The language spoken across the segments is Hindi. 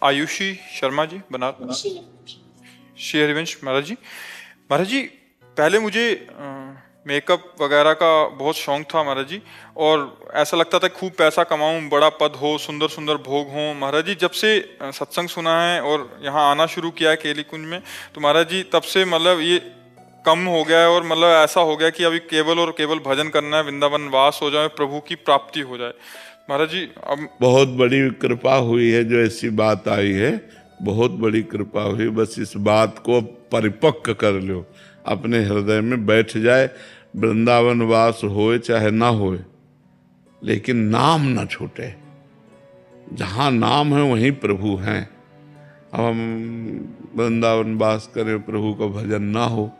आयुषी शर्मा जी बनारस। श्री हरिवंश महाराज जी। महाराज जी, पहले मुझे मेकअप वगैरह का बहुत शौक था महाराज जी, और ऐसा लगता था खूब पैसा कमाऊं, बड़ा पद हो, सुंदर सुंदर भोग हो। महाराज जी, जब से सत्संग सुना है और यहाँ आना शुरू किया है केली कुंज में, तो महाराज जी तब से मतलब ये कम हो गया है, और मतलब ऐसा हो गया कि अभी केवल और केवल भजन करना है, वृंदावन वास हो जाए, प्रभु की प्राप्ति हो जाए। महाराज जी अब बहुत बड़ी कृपा हुई है जो ऐसी बात आई है, बहुत बड़ी कृपा हुई। बस इस बात को परिपक्व कर लो, अपने हृदय में बैठ जाए। वृंदावन वास होए चाहे ना होए, लेकिन नाम ना छूटे। जहां नाम है वहीं प्रभु हैं। अब हम वृंदावन वास करें, प्रभु का भजन ना हो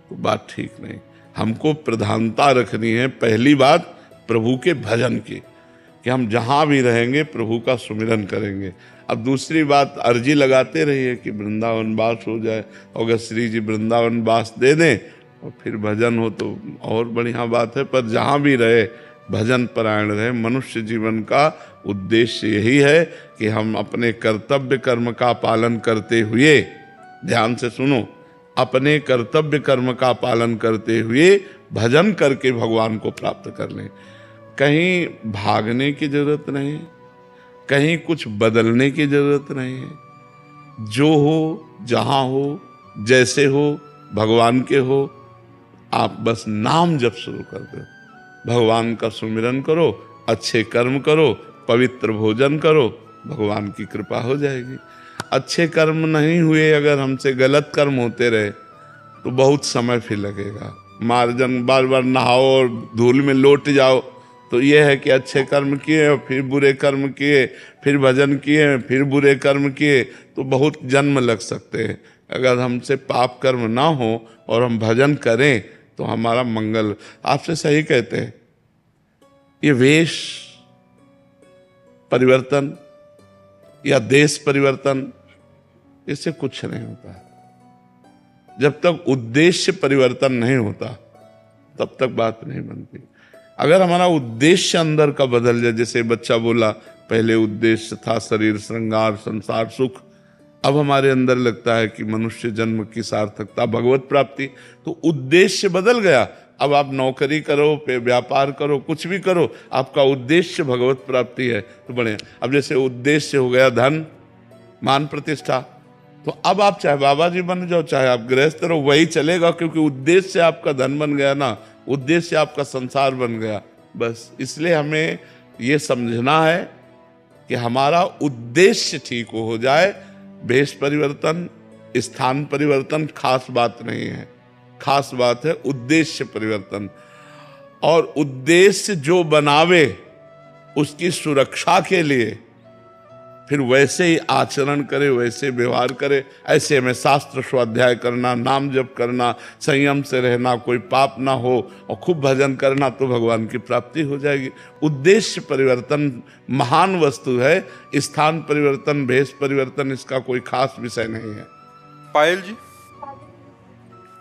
तो बात ठीक नहीं। हमको प्रधानता रखनी है, पहली बात प्रभु के भजन की, कि हम जहां भी रहेंगे प्रभु का सुमिरन करेंगे। अब दूसरी बात, अर्जी लगाते रहिए कि वृंदावन वास हो जाए, अगर श्री जी वृंदावन वास दे दें और फिर भजन हो तो और बढ़िया बात है। पर जहां भी रहे भजन परायण रहे। मनुष्य जीवन का उद्देश्य यही है कि हम अपने कर्तव्य कर्म का पालन करते हुए, ध्यान से सुनो, अपने कर्तव्य कर्म का पालन करते हुए भजन करके भगवान को प्राप्त कर लें। कहीं भागने की जरूरत नहीं, कहीं कुछ बदलने की जरूरत नहीं है। जो हो, जहां हो, जैसे हो, भगवान के हो, आप बस नाम जप शुरू कर दो, भगवान का सुमिरन करो, अच्छे कर्म करो, पवित्र भोजन करो, भगवान की कृपा हो जाएगी। अच्छे कर्म नहीं हुए, अगर हमसे गलत कर्म होते रहे तो बहुत समय फिर लगेगा। मार्जन बार बार नहाओ और धूल में लौट जाओ, तो ये है कि अच्छे कर्म किए, फिर बुरे कर्म किए, फिर भजन किए, फिर बुरे कर्म किए, तो बहुत जन्म लग सकते हैं। अगर हमसे पाप कर्म ना हो और हम भजन करें तो हमारा मंगल। आपसे सही कहते हैं, ये वेश परिवर्तन या देश परिवर्तन, इससे कुछ नहीं होता। जब तक उद्देश्य परिवर्तन नहीं होता तब तक बात नहीं बनती। अगर हमारा उद्देश्य अंदर का बदल जाए, जैसे बच्चा बोला पहले उद्देश्य था शरीर श्रृंगार संसार सुख, अब हमारे अंदर लगता है कि मनुष्य जन्म की सार्थकता भगवत प्राप्ति, तो उद्देश्य बदल गया। अब आप नौकरी करो, पे व्यापार करो, कुछ भी करो, आपका उद्देश्य भगवत प्राप्ति है तो बढ़िया। अब जैसे उद्देश्य हो गया धन मान प्रतिष्ठा, तो अब आप चाहे बाबा जी बन जाओ, चाहे आप गृहस्थ रहो, वही चलेगा, क्योंकि उद्देश्य आपका धन बन गया ना, उद्देश्य आपका संसार बन गया। बस इसलिए हमें ये समझना है कि हमारा उद्देश्य ठीक हो जाए। भेष परिवर्तन, स्थान परिवर्तन खास बात नहीं है, खास बात है उद्देश्य परिवर्तन। और उद्देश्य जो बनावे उसकी सुरक्षा के लिए फिर वैसे ही आचरण करे, वैसे व्यवहार करे। ऐसे में शास्त्र स्वाध्याय करना, नाम जप करना, संयम से रहना, कोई पाप ना हो और खूब भजन करना, तो भगवान की प्राप्ति हो जाएगी। उद्देश्य परिवर्तन महान वस्तु है, स्थान परिवर्तन, भेष परिवर्तन इसका कोई खास विषय नहीं है। पायल जी,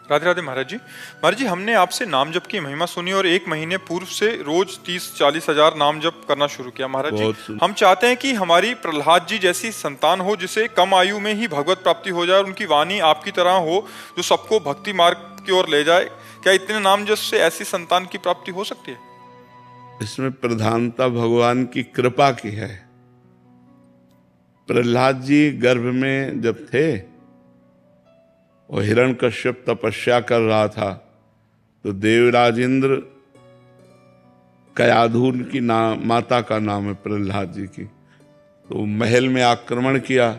राधे राधे महाराज जी। महाराज जी, हमने आपसे नाम जप की महिमा सुनी और 1 महीने पूर्व से रोज 30-40 हजार नाम जप करना शुरू किया। महाराज जी, हम चाहते हैं कि हमारी प्रहलाद जी जैसी संतान हो, जिसे कम आयु में ही भगवत प्राप्ति हो जाए और उनकी वाणी आपकी तरह हो जो सबको भक्ति मार्ग की ओर ले जाए। क्या इतने नाम जप से ऐसी संतान की प्राप्ति हो सकती है? इसमें प्रधानता भगवान की कृपा की है। प्रहलाद जी गर्भ में जब थे और हिरण्यकश्यप तपस्या कर रहा था, तो देवराज इंद्र, कयाधु की माता का नाम है प्रहलाद जी की, तो महल में आक्रमण किया।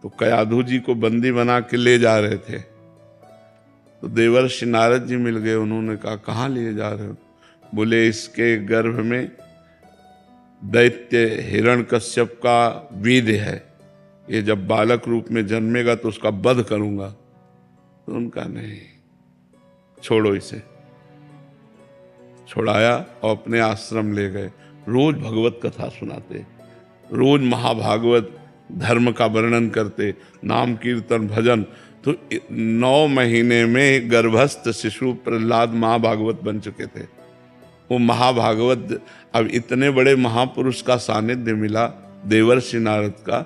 तो कयाधु जी को बंदी बना के ले जा रहे थे, तो देवर्षि नारद जी मिल गए। उन्होंने कहा कहाँ लिए जा रहे हो? बोले इसके गर्भ में दैत्य हिरण्यकश्यप का वीर्य है, ये जब बालक रूप में जन्मेगा तो उसका वध करूंगा। तो उनका नहीं, छोड़ो इसे। छोड़ाया और अपने आश्रम ले गए। रोज भगवत कथा सुनाते, रोज महाभागवत धर्म का वर्णन करते, नाम कीर्तन भजन। तो 9 महीने में गर्भस्थ शिशु प्रहलाद महाभागवत बन चुके थे। वो महाभागवत, अब इतने बड़े महापुरुष का सानिध्य मिला देवर्षि नारद का।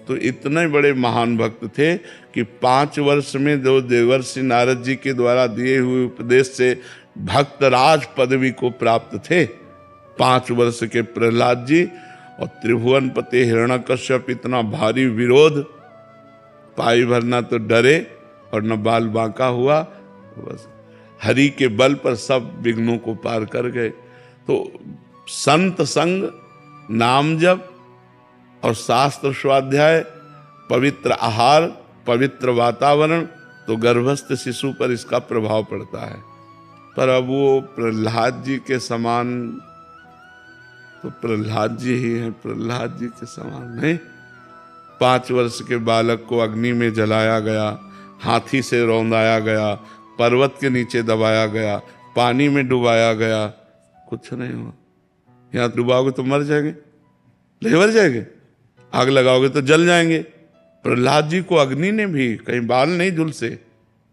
तो इतने बड़े महान भक्त थे कि 5 वर्ष में जो देवर्षि नारद जी के द्वारा दिए हुए उपदेश से भक्तराज पदवी को प्राप्त थे, 5 वर्ष के प्रहलाद जी और त्रिभुवनपति हिरण्यकश्यप इतना भारी विरोध, पाई भरना तो डरे और न बाल बांका हुआ, बस हरि के बल पर सब विघ्नों को पार कर गए। तो संत संग, नाम जप और शास्त्र स्वाध्याय, पवित्र आहार, पवित्र वातावरण, तो गर्भस्थ शिशु पर इसका प्रभाव पड़ता है। पर अब वो प्रहलाद जी के समान तो प्रहलाद जी ही हैं, प्रहलाद जी के समान नहीं। 5 वर्ष के बालक को अग्नि में जलाया गया, हाथी से रौंदाया गया, पर्वत के नीचे दबाया गया, पानी में डुबाया गया, कुछ नहीं हुआ। यहाँ डुबाओगे तो मर जाएंगे, लेवर जाएंगे, आग लगाओगे तो जल जाएंगे। प्रहलाद जी को अग्नि ने भी कहीं बाल नहीं झुलसे,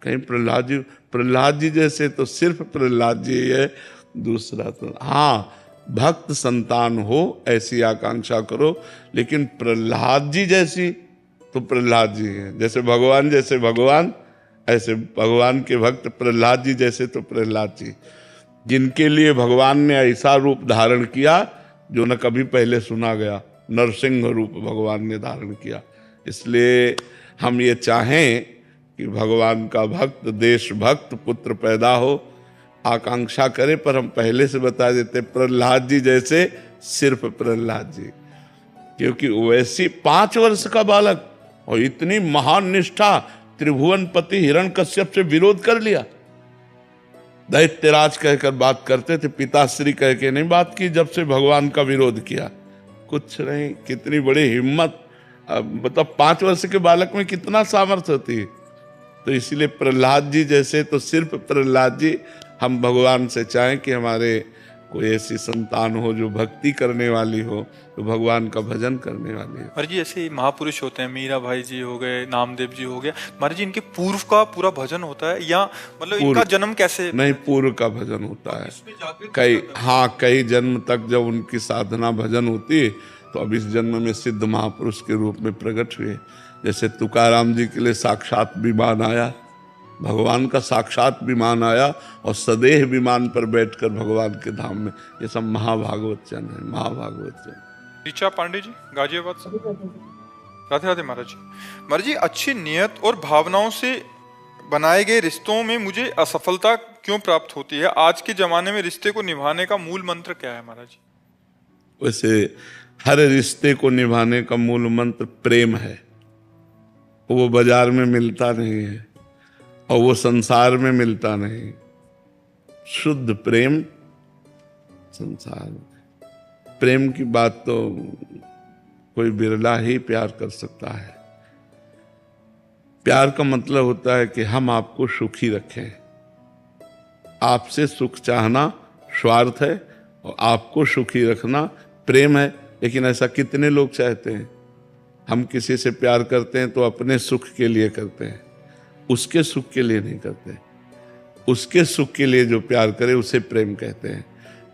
कहीं प्रहलाद जी जैसे तो सिर्फ प्रहलाद जी है, दूसरा तो हाँ भक्त संतान हो ऐसी आकांक्षा करो, लेकिन प्रहलाद जी जैसी तो प्रहलाद जी हैं। जैसे भगवान ऐसे भगवान के भक्त प्रहलाद जी जैसे तो प्रहलाद जी, जिनके लिए भगवान ने ऐसा रूप धारण किया जो न कभी पहले सुना गया, नरसिंह रूप भगवान ने धारण किया। इसलिए हम ये चाहें कि भगवान का भक्त, देश भक्त पुत्र पैदा हो, आकांक्षा करें। पर हम पहले से बता देते प्रहलाद जी जैसे सिर्फ प्रहलाद जी, क्योंकि वैसी 5 वर्ष का बालक और इतनी महान निष्ठा, त्रिभुवनपति हिरण्यकश्यप से विरोध कर लिया। दैत्यराज कहकर बात करते थे, पिताश्री कह के नहीं बात की जब से भगवान का विरोध किया। कुछ नहीं, कितनी बड़ी हिम्मत, मतलब 5 वर्ष के बालक में कितना सामर्थ्य होती है। तो इसीलिए प्रहलाद जी जैसे तो सिर्फ प्रहलाद जी, हम भगवान से चाहें कि हमारे कोई ऐसी संतान हो जो भक्ति करने वाली हो, तो भगवान का भजन करने वाली हो। महाराज जी ऐसे महापुरुष होते हैं, मीरा भाई जी हो गए, नामदेव जी हो गया, महाराज जी इनके पूर्व का पूरा भजन होता है या मतलब इनका जन्म कैसे? नहीं, पूर्व का भजन होता है। कई जन्म तक जब उनकी साधना भजन होती है तो अब इस जन्म में सिद्ध महापुरुष के रूप में प्रकट हुए। जैसे तुकाराम जी के लिए साक्षात विमान आया, भगवान का साक्षात विमान आया और सदेह विमान पर बैठकर भगवान के धाम में, ये सब महाभागवतचन है, महाभागवतचन। ऋचा पांडे जी गाजियाबाद से, राधे राधे महाराज जी। महाराज जी अच्छी नियत और भावनाओं से बनाए गए रिश्तों में मुझे असफलता क्यों प्राप्त होती है? आज के जमाने में रिश्ते को निभाने का मूल मंत्र क्या है महाराज जी? वैसे हर रिश्ते को निभाने का मूल मंत्र प्रेम है। वो बाजार में मिलता नहीं है और वो संसार में मिलता नहीं। शुद्ध प्रेम संसार में, प्रेम की बात तो कोई बिरला ही प्यार कर सकता है। प्यार का मतलब होता है कि हम आपको सुखी रखें। आपसे सुख चाहना स्वार्थ है और आपको सुखी रखना प्रेम है। लेकिन ऐसा कितने लोग चाहते हैं? हम किसी से प्यार करते हैं तो अपने सुख के लिए करते हैं, उसके सुख के लिए नहीं करते। उसके सुख के लिए जो प्यार करे उसे प्रेम कहते हैं।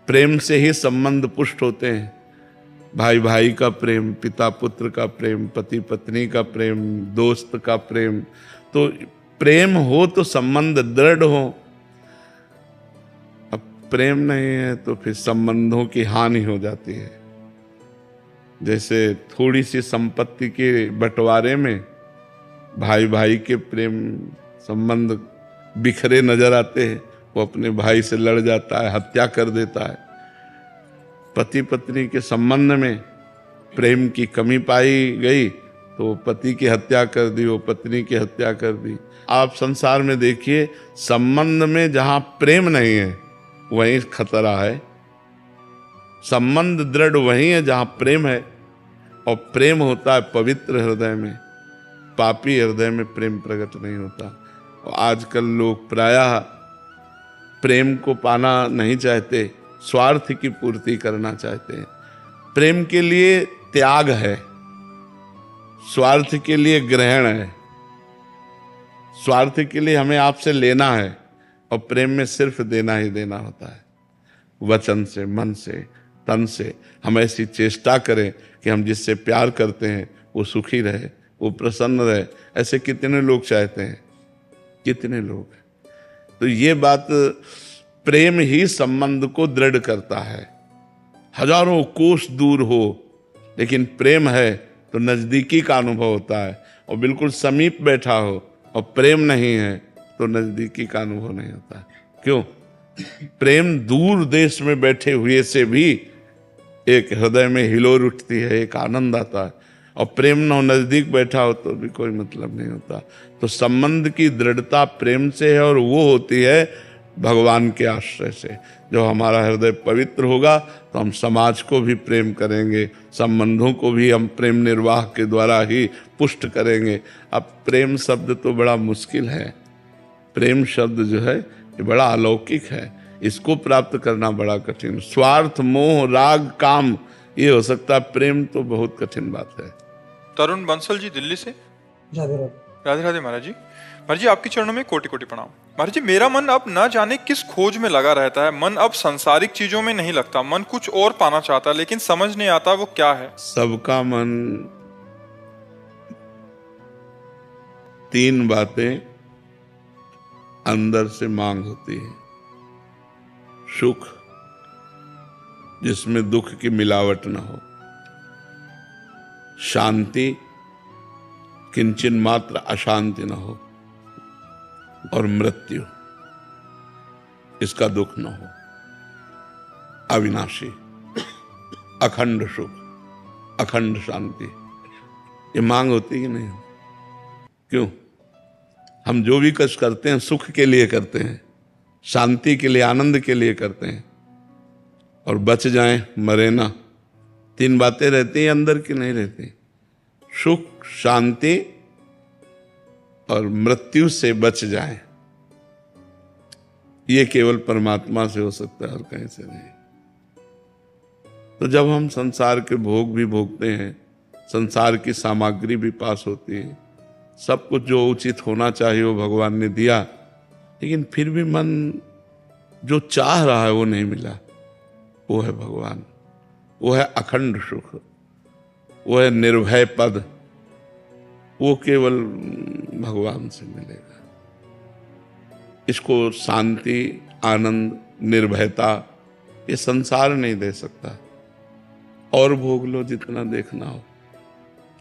प्रेम से ही संबंध पुष्ट होते हैं। भाई भाई का प्रेम, पिता पुत्र का प्रेम, पति पत्नी का प्रेम, दोस्त का प्रेम। तो प्रेम हो तो संबंध दृढ़ हो। अब प्रेम नहीं है तो फिर संबंधों की हानि हो जाती है। जैसे थोड़ी सी संपत्ति के बंटवारे में भाई भाई के प्रेम संबंध बिखरे नजर आते हैं, वो अपने भाई से लड़ जाता है, हत्या कर देता है। पति पत्नी के संबंध में प्रेम की कमी पाई गई तो पति की हत्या कर दी, वो पत्नी की हत्या कर दी। आप संसार में देखिए, संबंध में जहां प्रेम नहीं है वहीं खतरा है। संबंध दृढ़ वहीं है जहां प्रेम है, और प्रेम होता है पवित्र हृदय में। पापी हृदय में प्रेम प्रकट नहीं होता। और आजकल लोग प्रायः प्रेम को पाना नहीं चाहते, स्वार्थ की पूर्ति करना चाहते हैं। प्रेम के लिए त्याग है, स्वार्थ के लिए ग्रहण है। स्वार्थ के लिए हमें आपसे लेना है और प्रेम में सिर्फ देना ही देना होता है। वचन से, मन से, तन से हम ऐसी चेष्टा करें कि हम जिससे प्यार करते हैं वो सुखी रहे, वो प्रसन्न रहे। ऐसे कितने लोग चाहते हैं, कितने लोग हैं। तो ये बात, प्रेम ही संबंध को दृढ़ करता है। हजारों कोस दूर हो लेकिन प्रेम है तो नजदीकी का अनुभव होता है, और बिल्कुल समीप बैठा हो और प्रेम नहीं है तो नजदीकी का अनुभव नहीं होता। क्यों? प्रेम दूर देश में बैठे हुए से भी एक हृदय में हिलोर उठती है, एक आनंद आता है, और प्रेम न हो नजदीक बैठा हो तो भी कोई मतलब नहीं होता। तो संबंध की दृढ़ता प्रेम से है, और वो होती है भगवान के आश्रय से। जो हमारा हृदय पवित्र होगा तो हम समाज को भी प्रेम करेंगे, संबंधों को भी हम प्रेम निर्वाह के द्वारा ही पुष्ट करेंगे। अब प्रेम शब्द तो बड़ा मुश्किल है, प्रेम शब्द जो है ये बड़ा अलौकिक है, इसको प्राप्त करना बड़ा कठिन। स्वार्थ, मोह, राग, काम ये हो सकता है, प्रेम तो बहुत कठिन बात है। तरुण बंसल जी दिल्ली से। राधे राधे। राधे राधे महाराज जी। महाराज जी आपके चरणों में कोटि कोटि प्रणाम। महाराज जी मेरा मन अब न जाने किस खोज में लगा रहता है। मन अब सांसारिक चीजों में नहीं लगता, मन कुछ और पाना चाहता है लेकिन समझ नहीं आता वो क्या है। सबका मन तीन बातें अंदर से मांग होती है। सुख जिसमें दुख की मिलावट न हो, शांति किंचन मात्र अशांति न हो, और मृत्यु इसका दुख न हो। अविनाशी, अखंड सुख, अखंड शांति, ये मांग होती कि नहीं? क्यों? हम जो भी कष्ट करते हैं सुख के लिए करते हैं, शांति के लिए, आनंद के लिए करते हैं, और बच जाएं, मरे ना। तीन बातें रहती हैं अंदर की, नहीं रहती। सुख, शांति और मृत्यु से बच जाएं, ये केवल परमात्मा से हो सकता है और कहीं से नहीं। तो जब हम संसार के भोग भी भोगते हैं, संसार की सामग्री भी पास होती है, सब कुछ जो उचित होना चाहिए वो भगवान ने दिया, लेकिन फिर भी मन जो चाह रहा है वो नहीं मिला, वो है भगवान, वो है अखंड सुख, वो है निर्भय पद, वो केवल भगवान से मिलेगा। इसको शांति, आनंद, निर्भयता ये संसार नहीं दे सकता। और भोग लो जितना देखना हो,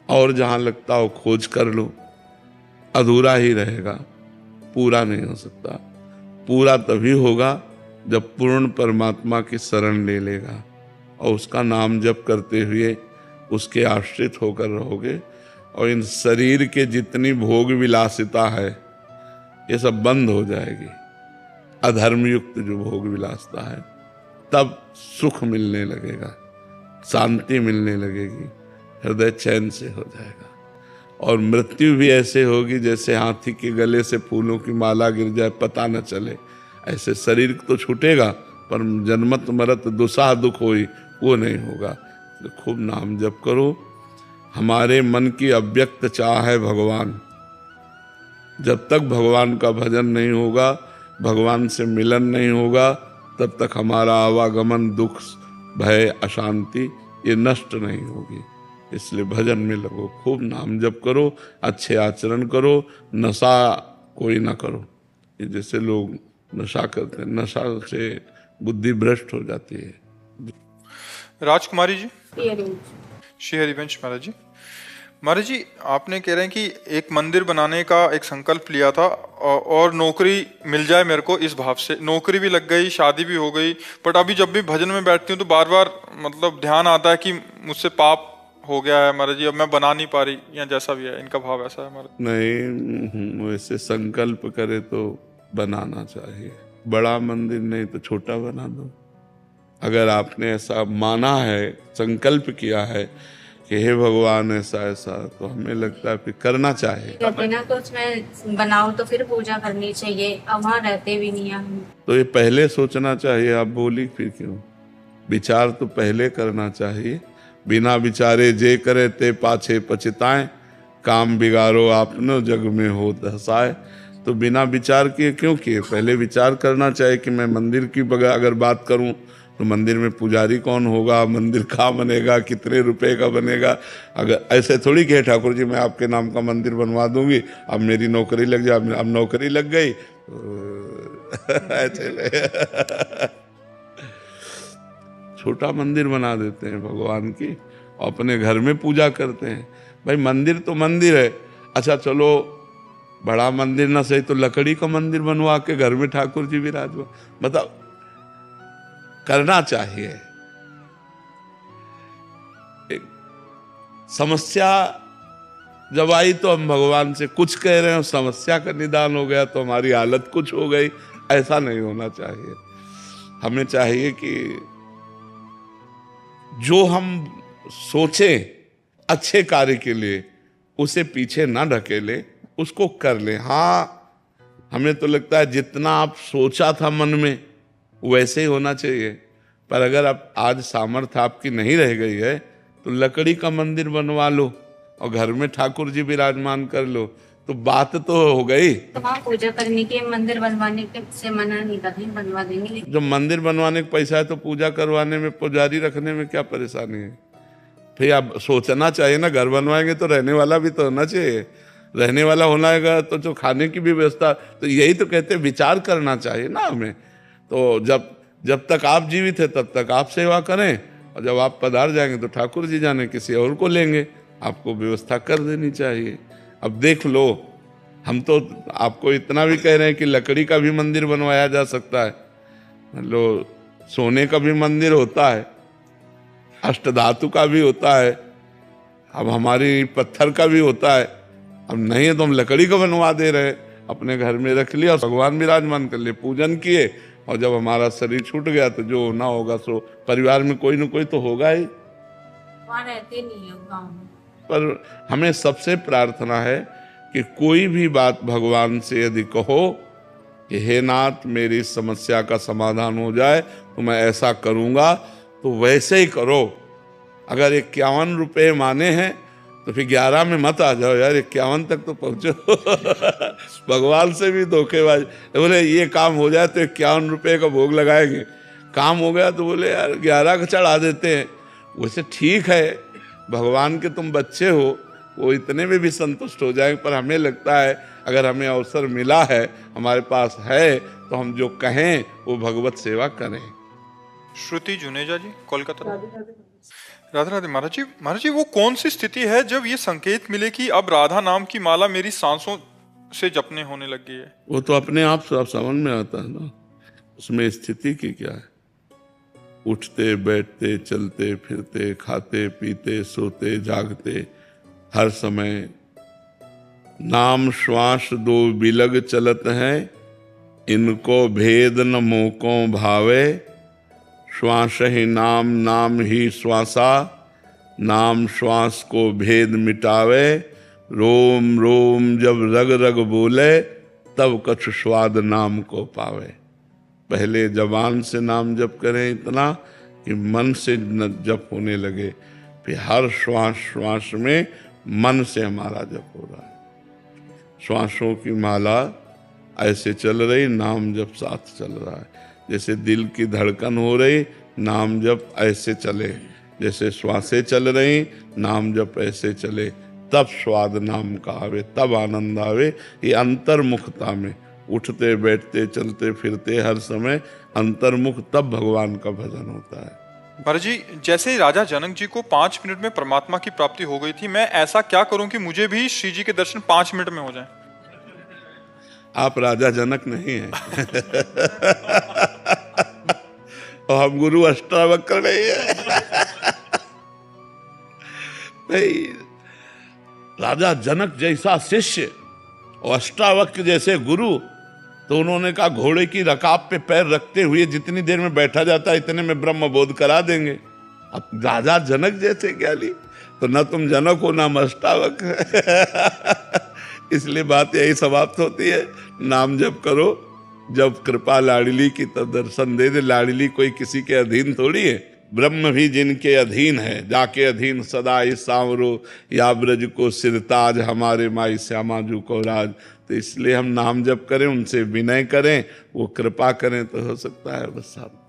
और जहां लगता हो खोज कर लो, अधूरा ही रहेगा, पूरा नहीं हो सकता। पूरा तभी होगा जब पूर्ण परमात्मा की शरण ले लेगा और उसका नाम जप करते हुए उसके आश्रित होकर रहोगे, और इन शरीर के जितनी भोग विलासिता है ये सब बंद हो जाएगी। अधर्मयुक्त जो भोग विलासता है, तब सुख मिलने लगेगा, शांति मिलने लगेगी, हृदय चैन से हो जाएगा। और मृत्यु भी ऐसे होगी जैसे हाथी के गले से फूलों की माला गिर जाए, पता न चले। ऐसे शरीर तो छूटेगा पर जन्मत मरत दुसाह दुख होई वो नहीं होगा। तो खूब नाम जप करो। हमारे मन की अव्यक्त चाह है भगवान। जब तक भगवान का भजन नहीं होगा, भगवान से मिलन नहीं होगा, तब तक हमारा आवागमन, दुख, भय, अशांति ये नष्ट नहीं होगी। इसलिए भजन में लगो, खूब नाम जप करो, अच्छे आचरण करो, नशा कोई ना करो। ये जैसे लोग नशा करते हैं, नशा से बुद्धि भ्रष्ट हो जाती है। राजकुमारी जी, श्री हरिवंश महाराज जी। महाराज जी आपने कह रहे हैं कि एक मंदिर बनाने का एक संकल्प लिया था और नौकरी मिल जाए मेरे को, इस भाव से नौकरी भी लग गई, शादी भी हो गई, बट अभी जब भी भजन में बैठती हूँ तो बार बार मतलब ध्यान आता है कि मुझसे पाप हो गया है महाराज जी, अब मैं बना नहीं पा रही, या जैसा भी है इनका भाव ऐसा है महाराज। नहीं, वैसे संकल्प करे तो बनाना चाहिए। बड़ा मंदिर नहीं तो छोटा बना दो। अगर आपने ऐसा माना है, संकल्प किया है कि हे भगवान ऐसा ऐसा, तो हमें लगता है फिर करना चाहिए। कहते ना तो उसमें बनाओ तो फिर पूजा करनी चाहिए, अब वहाँ रहते भी नहीं हम। तो ये पहले सोचना चाहिए। आप बोली फिर क्यों? विचार तो पहले करना चाहिए। बिना विचारे जे करे ते पाछे पछताएं, काम बिगाड़ो आपनो जग में हो दसाए। तो बिना विचार किए क्यों किए? पहले विचार करना चाहिए कि मैं मंदिर की अगर बात करूं तो मंदिर में पुजारी कौन होगा, मंदिर कहाँ बनेगा, कितने रुपए का बनेगा। अगर ऐसे थोड़ी कि ठाकुर जी मैं आपके नाम का मंदिर बनवा दूंगी, अब मेरी नौकरी लग जाए, अब नौकरी लग गई ऐसे छोटा मंदिर बना देते हैं भगवान की, अपने घर में पूजा करते हैं। भाई मंदिर तो मंदिर है, अच्छा चलो बड़ा मंदिर ना सही तो लकड़ी का मंदिर बनवा के घर में ठाकुर जी विराजमान, बताओ, करना चाहिए। एक समस्या जब आई तो हम भगवान से कुछ कह रहे हैं, समस्या का निदान हो गया तो हमारी हालत कुछ हो गई, ऐसा नहीं होना चाहिए। हमें चाहिए कि जो हम सोचें अच्छे कार्य के लिए उसे पीछे ना ढकेले, उसको कर ले। हाँ, हमें तो लगता है जितना आप सोचा था मन में वैसे ही होना चाहिए, पर अगर आप आज सामर्थ्य आपकी नहीं रह गई है तो लकड़ी का मंदिर बनवा लो और घर में ठाकुर जी विराजमान कर लो, तो बात तो हो गई। तो वहाँ पूजा करने के, मंदिर बनवाने के से मना नहीं करते, बनवा देंगे। जब मंदिर बनवाने का पैसा है तो पूजा करवाने में, पुजारी रखने में क्या परेशानी है? फिर आप सोचना चाहिए ना, घर बनवाएंगे तो रहने वाला भी तो होना चाहिए, रहने वाला होना है तो जो खाने की भी व्यवस्था, तो यही तो कहते हैं विचार करना चाहिए ना हमें। तो जब तक आप जीवित है तब तक आप सेवा करें, और जब आप पधार जाएंगे तो ठाकुर जी जाने किसी और को लेंगे, आपको व्यवस्था कर देनी चाहिए। अब देख लो, हम तो आपको इतना भी कह रहे हैं कि लकड़ी का भी मंदिर बनवाया जा सकता है, मतलब सोने का भी मंदिर होता है, अष्टधातु का भी होता है, अब हमारी पत्थर का भी होता है। अब नहीं है तो हम लकड़ी का बनवा दे रहे हैं, अपने घर में रख लिया, भगवान विराजमान कर लिए, पूजन किए, और जब हमारा शरीर छूट गया तो जो होना होगा सो परिवार में कोई न कोई तो होगा ही। वहाँ रहते नहीं है गाँव में। पर हमें सबसे प्रार्थना है कि कोई भी बात भगवान से यदि कहो कि हे नाथ मेरी समस्या का समाधान हो जाए तो मैं ऐसा करूँगा, तो वैसे ही करो। अगर 51 रुपये माने हैं तो फिर 11 में मत आ जाओ यार, 51 तक तो पहुँचो भगवान से भी धोखेबाज। बोले ये काम हो जाए तो 51 रुपये का भोग लगाएंगे, काम हो गया तो बोले यार 11 का चढ़ा देते हैं। वैसे ठीक है, भगवान के तुम बच्चे हो, वो इतने में भी संतुष्ट हो जाएंगे, पर हमें लगता है अगर हमें अवसर मिला है, हमारे पास है, तो हम जो कहें वो भगवत सेवा करें। श्रुति जुनेजा जी, कोलकाता। राधे राधे महाराज जी, वो कौन सी स्थिति है जब ये संकेत मिले कि अब राधा नाम की माला मेरी सांसों से जपने होने लग गई है? वो तो अपने आप समझ में आता है ना, उसमें स्थिति की क्या है। उठते बैठते चलते फिरते खाते पीते सोते जागते हर समय नाम श्वास दो बिलग चलत है, इनको भेद न मोको भावे, श्वास ही नाम नाम ही श्वासा, नाम श्वास को भेद मिटावे, रोम रोम जब रग रग बोले तब कछु स्वाद नाम को पावे। पहले जबान से नाम जप करें इतना कि मन से जप होने लगे, फिर हर श्वास श्वास में मन से हमारा जप हो रहा है। श्वासों की माला ऐसे चल रही, नाम जप साथ चल रहा है। जैसे दिल की धड़कन हो रही, नाम जप ऐसे चले, जैसे श्वासें चल रही, नाम जप ऐसे चले, तब स्वाद नाम का आवे, तब आनंद आवे। ये अंतर्मुखता में उठते बैठते चलते फिरते हर समय अंतर्मुख, तब भगवान का भजन होता है। महाराज जी, जैसे राजा जनक जी को 5 मिनट में परमात्मा की प्राप्ति हो गई थी, मैं ऐसा क्या करूं कि मुझे भी श्री जी के दर्शन 5 मिनट में हो जाए? आप राजा जनक नहीं हैं और हम गुरु अष्टावक्र नहीं है नहीं, राजा जनक जैसा शिष्य और अष्टावक्र जैसे गुरु, तो उन्होंने कहा घोड़े की रकाब पे पैर रखते हुए जितनी देर में बैठा जाता है इतने में ब्रह्म बोध करा देंगे। अब राजा जनक जैसे ज्ञानी, तो न तुम जनक हो ना अष्टावक्र इसलिए बात यही समाप्त होती है, नाम जप करो। जब कृपा लाडली की तब दर्शन दे दे। लाडली कोई किसी के अधीन थोड़ी है, ब्रह्म भी जिनके अधीन है, जाके अधीन सदा इस सांवरो, या ब्रज को सिरताज, हमारे माई श्यामा जू को राज। तो इसलिए हम नाम जप करें, उनसे विनय करें, वो कृपा करें तो हो सकता है बस साहब।